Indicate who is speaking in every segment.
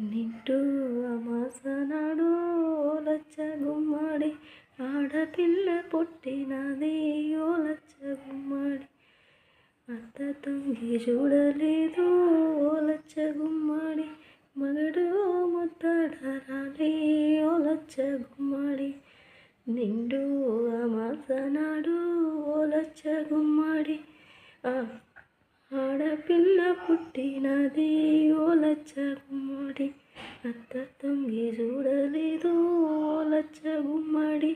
Speaker 1: నింటూ అమాసనాడు ఓలచ్చ గుమ్మడి ఆడపిల్ల పుట్టినది ఓలచ్చ గుమ్మడి అత్త తంగి చూడలేదు ఓలచ్చ గుమ్మడి మగడు ముద్దడరాలి ఓలచ్చ గుమ్మడి నిండు అమాసనాడు ఓలచ్చ గుమ్మడి ఆడపిల్ల పుట్టినది ఓలచ్చ గుమ్మడి అత్త తంగి చూడలేదు ఓలచ్చ గుమ్మడి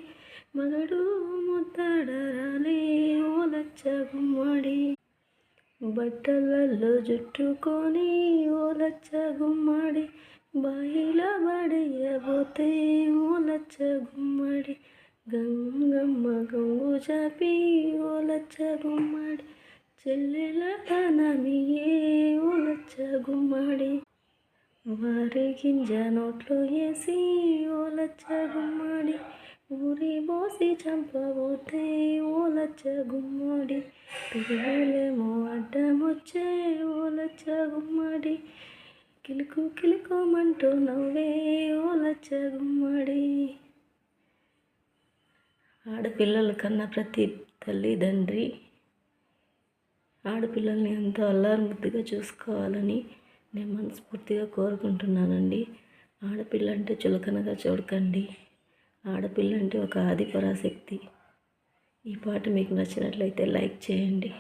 Speaker 1: మగడు ముద్దడరాలి ఓలచ్చ గుమ్మడి బట్టలలో జుట్టుకొని ఓలచ్చ గుమ్మడి బాయిల పడేయబోతే ఓలచ్చ గుమ్మడి గంగమ్మ గంగు చాపి ఓలచ్చ గుమ్మడి చెల్లెల తనమియే ఓలచ్చ గుమ్మడి వారి గింజ నోట్లో వేసి ఓలచ్చ గుమ్మడి ఊరి పోసి చంపబోతే ఓలచ్చ గుమ్మడి పిల్లలేమో అడ్డమొచ్చే ఓలచ్చ గుమ్మడి కిలుకు కిలుకోమంటూ నవ్వే ఓలచ్చ గుమ్మడి. ఆడపిల్లల కన్నా ప్రతి తల్లిదండ్రి ఆడపిల్లల్ని ఎంతో అల్లారుముద్దుగా చూసుకోవాలని నేను మనస్ఫూర్తిగా కోరుకుంటున్నానండి. ఆడపిల్ల అంటే చులకనగా చూడకండి. ఆడపిల్ల అంటే ఒక ఆదిపరాశక్తి. ఈ పాట మీకు నచ్చినట్లయితే లైక్ చేయండి.